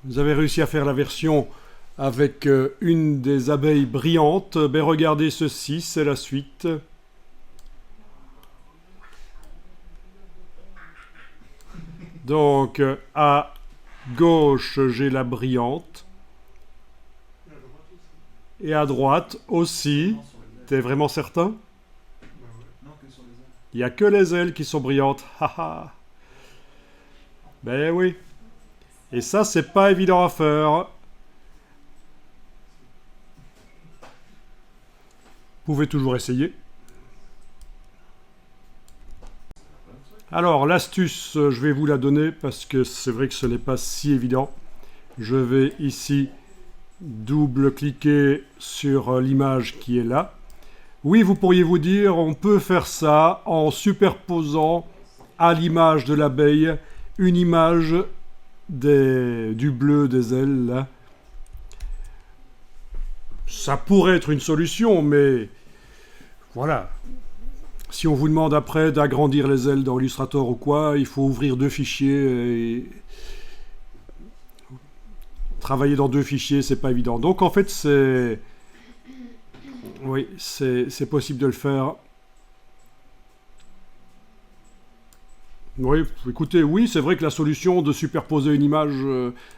Vous avez réussi à faire la version avec une des abeilles brillantes. Ben regardez ceci, c'est la suite. Donc à gauche, j'ai la brillante. Et à droite aussi. T'es vraiment certain? Il n'y a que les ailes qui sont brillantes. Haha. Ben oui. Et ça, c'est pas évident à faire. Vous pouvez toujours essayer. Alors, l'astuce, je vais vous la donner parce que c'est vrai que ce n'est pas si évident. Je vais ici double-cliquer sur l'image qui est là. Oui, vous pourriez vous dire, on peut faire ça en superposant à l'image de l'abeille une image du bleu des ailes. Là. Ça pourrait être une solution, mais voilà. Si on vous demande après d'agrandir les ailes dans Illustrator ou quoi, il faut ouvrir 2 fichiers et travailler dans 2 fichiers, c'est pas évident. Donc en fait, c'est possible de le faire. Oui, écoutez, oui, c'est vrai que la solution de superposer une image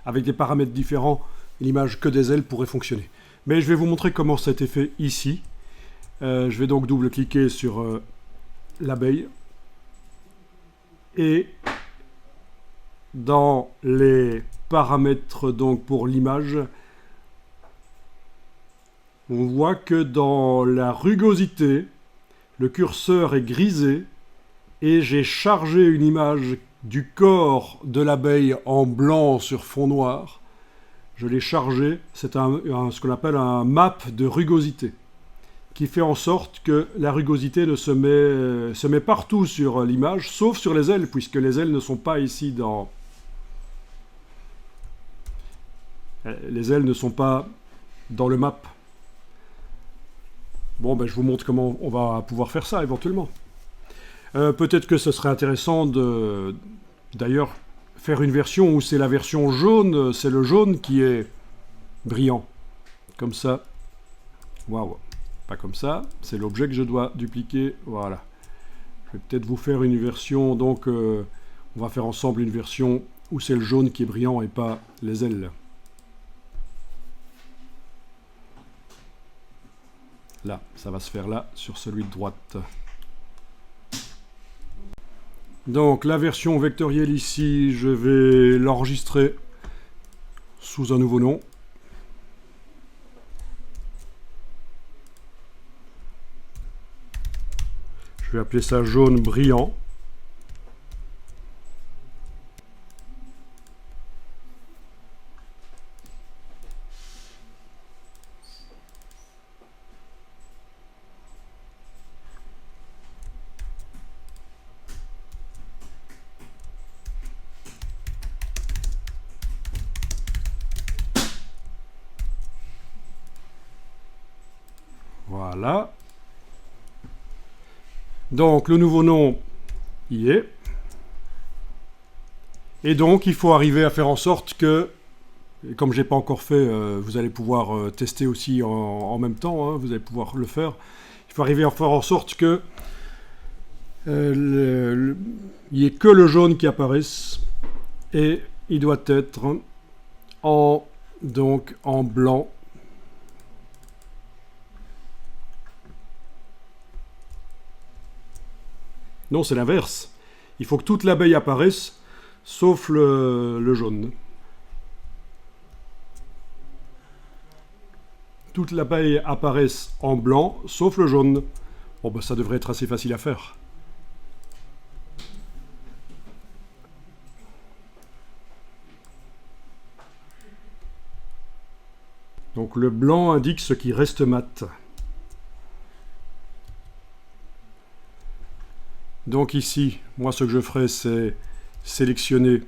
avec des paramètres différents, l'image que des ailes pourrait fonctionner. Mais je vais vous montrer comment ça a été fait ici. Je vais donc double-cliquer sur l'abeille. Et dans les paramètres donc pour l'image, on voit que dans la rugosité, le curseur est grisé et j'ai chargé une image du corps de l'abeille en blanc sur fond noir. Je l'ai chargé, c'est ce qu'on appelle un map de rugosité, qui fait en sorte que la rugosité se met partout sur l'image, sauf sur les ailes, puisque les ailes ne sont pas ici dans... Les ailes ne sont pas dans le map. Bon, ben, je vous montre comment on va pouvoir faire ça éventuellement. Peut-être que ce serait intéressant d'ailleurs faire une version où c'est la version jaune, c'est le jaune qui est brillant. Comme ça. Waouh. Pas comme ça, c'est l'objet que je dois dupliquer. Voilà. Je vais peut-être vous faire une version, donc on va faire ensemble une version où c'est le jaune qui est brillant et pas les ailes. Là, ça va se faire là, sur celui de droite. Donc la version vectorielle ici, je vais l'enregistrer sous un nouveau nom. Je vais appeler ça jaune brillant. Voilà. Donc le nouveau nom y est. Et donc il faut arriver à faire en sorte que, comme je n'ai pas encore fait, vous allez pouvoir tester aussi en même temps, hein, vous allez pouvoir le faire. Il faut arriver à faire en sorte que il n'y ait que le jaune qui apparaisse et il doit être donc en blanc. Non, c'est l'inverse. Il faut que toute l'abeille apparaisse, sauf le jaune. Toute l'abeille apparaisse en blanc, sauf le jaune. Bon, ben, ça devrait être assez facile à faire. Donc le blanc indique ce qui reste mat. Donc ici, moi ce que je ferai, c'est sélectionner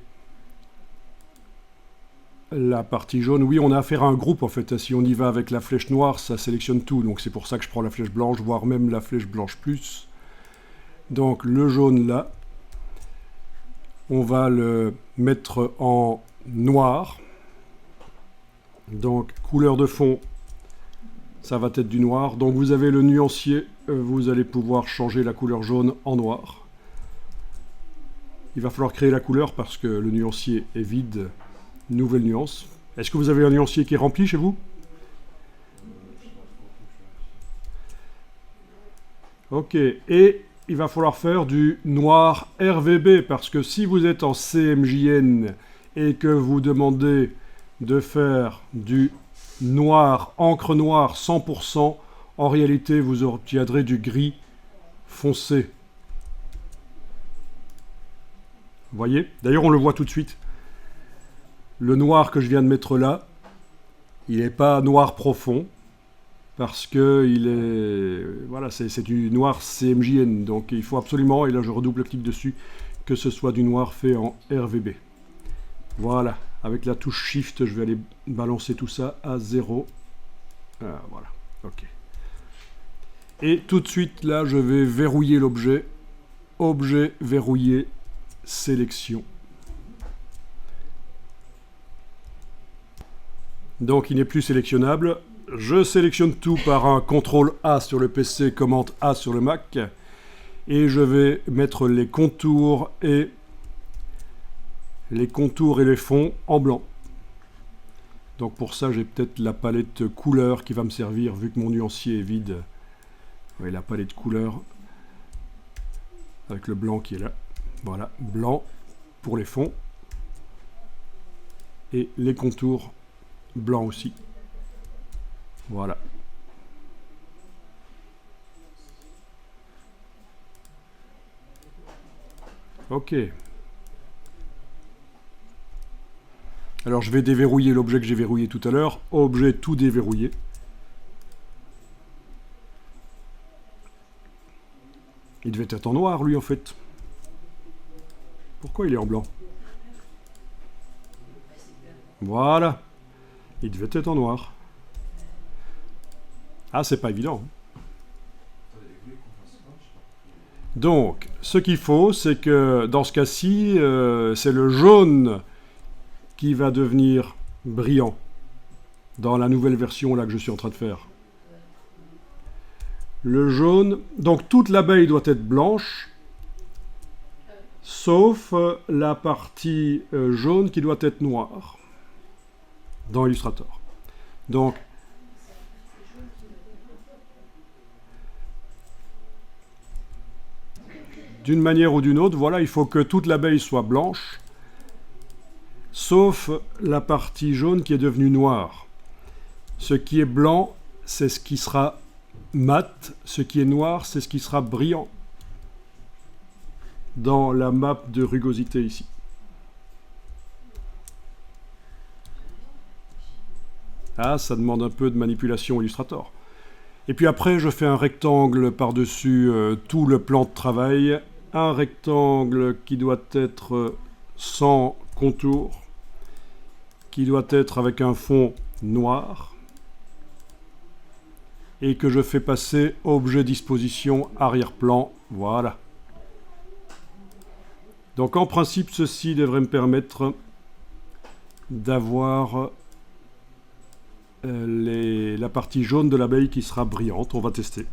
la partie jaune. Oui, on a affaire à un groupe en fait. Si on y va avec la flèche noire, ça sélectionne tout. Donc c'est pour ça que je prends la flèche blanche, voire même la flèche blanche plus. Donc le jaune là, on va le mettre en noir. Donc, couleur de fond, ça va être du noir. Donc, vous avez le nuancier, vous allez pouvoir changer la couleur jaune en noir. Il va falloir créer la couleur parce que le nuancier est vide. Nouvelle nuance. Est-ce que vous avez un nuancier qui est rempli chez vous? Ok, et il va falloir faire du noir RVB, parce que si vous êtes en CMJN et que vous demandez de faire du noir, encre noire 100%, en réalité vous obtiendrez du gris foncé. Vous voyez? D'ailleurs on le voit tout de suite. Le noir que je viens de mettre là, il n'est pas noir profond, parce que il est, voilà, c'est du noir CMJN, donc il faut absolument, et là je redouble clic dessus, que ce soit du noir fait en RVB. Voilà, avec la touche Shift, je vais aller balancer tout ça à 0. Ah, voilà, ok. Et tout de suite, là, je vais verrouiller l'objet. Objet verrouillé, sélection. Donc il n'est plus sélectionnable. Je sélectionne tout par un CTRL A sur le PC, commande A sur le Mac. Et je vais mettre les contours et les fonds en blanc. Donc pour ça, j'ai peut-être la palette couleur qui va me servir, vu que mon nuancier est vide. Oui, la palette couleur, avec le blanc qui est là. Voilà, blanc pour les fonds. Et les contours blancs aussi. Voilà. Ok. Alors je vais déverrouiller l'objet que j'ai verrouillé tout à l'heure. Objet tout déverrouillé. Il devait être en noir lui en fait. Pourquoi il est en blanc? Voilà. Il devait être en noir. Ah, c'est pas évident. Donc, ce qu'il faut, c'est que dans ce cas-ci, c'est le jaune qui va devenir brillant dans la nouvelle version là que je suis en train de faire. Le jaune, donc toute l'abeille doit être blanche, sauf la partie jaune qui doit être noire dans Illustrator. Donc, d'une manière ou d'une autre, voilà, il faut que toute l'abeille soit blanche, sauf la partie jaune qui est devenue noire. Ce qui est blanc, c'est ce qui sera mat, ce qui est noir, c'est ce qui sera brillant dans la map de rugosité ici. Ah, ça demande un peu de manipulation Illustrator. Et puis après, je fais un rectangle par-dessus tout le plan de travail. Un rectangle qui doit être sans contour, qui doit être avec un fond noir, et que je fais passer objet disposition arrière-plan. Voilà. Donc en principe, ceci devrait me permettre d'avoir la partie jaune de l'abeille qui sera brillante. On va tester.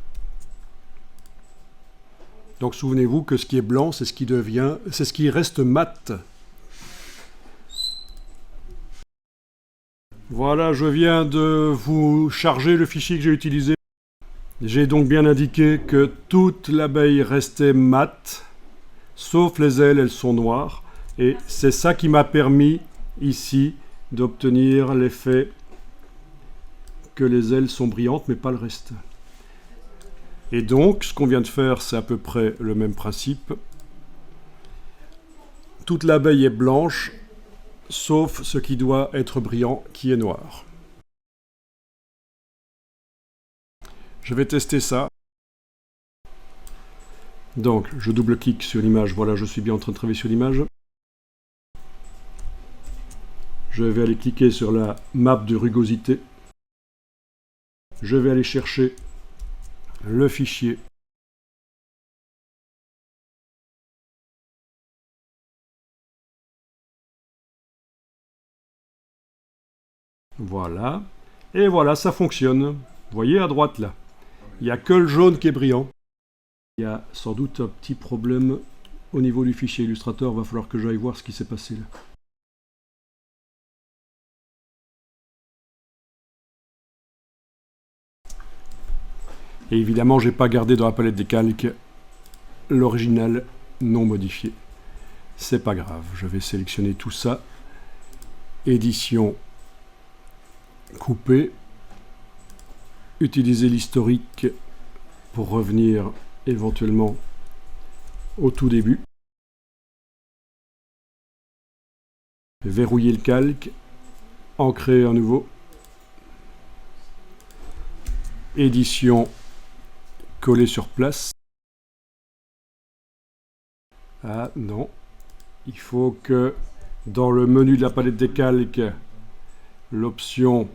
Donc souvenez-vous que ce qui est blanc, c'est ce qui devient, c'est ce qui reste mat. Voilà, je viens de vous charger le fichier que j'ai utilisé. J'ai donc bien indiqué que toute l'abeille restait mate, sauf les ailes, elles sont noires. Et c'est ça qui m'a permis ici d'obtenir l'effet que les ailes sont brillantes, mais pas le reste. Et donc, ce qu'on vient de faire, c'est à peu près le même principe. Toute l'abeille est blanche, sauf ce qui doit être brillant, qui est noir. Je vais tester ça. Donc, je double-clique sur l'image. Voilà, je suis bien en train de travailler sur l'image. Je vais aller cliquer sur la map de rugosité. Je vais aller chercher le fichier. Voilà. Et voilà, ça fonctionne. Vous voyez à droite là. Il n'y a que le jaune qui est brillant. Il y a sans doute un petit problème au niveau du fichier Illustrator. Il va falloir que j'aille voir ce qui s'est passé là. Et évidemment, j'ai pas gardé dans la palette des calques l'original non modifié. C'est pas grave, je vais sélectionner tout ça. Édition, couper, utiliser l'historique pour revenir éventuellement au tout début. Verrouiller le calque, en créer un nouveau. Édition, coller sur place. Ah non, il faut que dans le menu de la palette des calques, l'option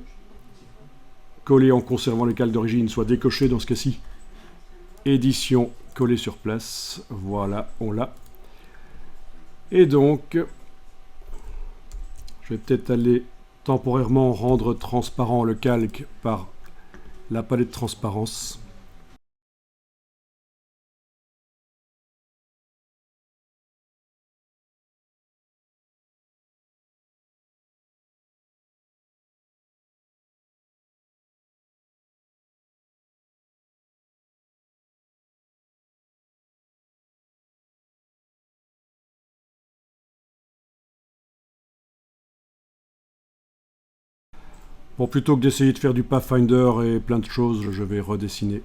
coller en conservant les calques d'origine soit décochée dans ce cas-ci. Édition, coller sur place. Voilà, on l'a. Et donc, je vais peut-être aller temporairement rendre transparent le calque par la palette transparence. Bon, plutôt que d'essayer de faire du Pathfinder et plein de choses, je vais redessiner.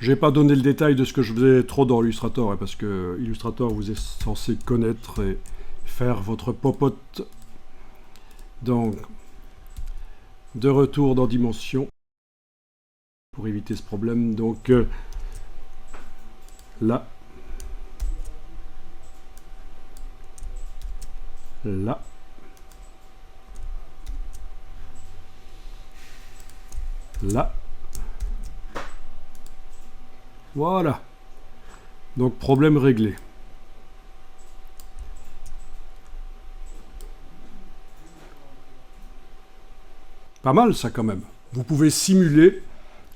J'ai pas donné le détail de ce que je faisais trop dans Illustrator, parce que Illustrator vous est censé connaître et faire votre popote. Donc, de retour dans Dimension, pour éviter ce problème. Donc, là, là, là. Voilà. Donc problème réglé. Pas mal ça quand même. Vous pouvez simuler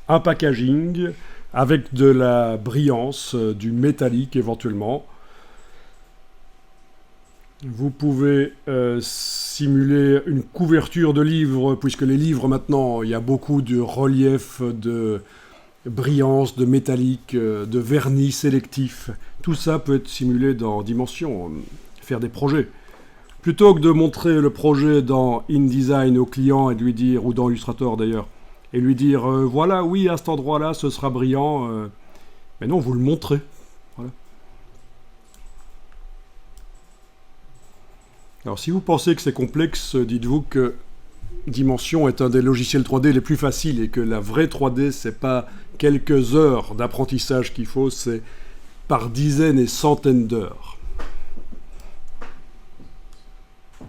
un packaging avec de la brillance, du métallique éventuellement. Vous pouvez simuler une couverture de livre, puisque les livres maintenant, il y a beaucoup de relief, de brillance, de métallique, de vernis sélectif. Tout ça peut être simulé dans Dimension, faire des projets. Plutôt que de montrer le projet dans InDesign au client et de lui dire, ou dans Illustrator d'ailleurs, et lui dire, voilà, oui, à cet endroit-là, ce sera brillant. Mais non, vous le montrez. Voilà. Alors si vous pensez que c'est complexe, dites-vous que Dimension est un des logiciels 3D les plus faciles et que la vraie 3D, c'est pas quelques heures d'apprentissage qu'il faut, c'est par dizaines et centaines d'heures.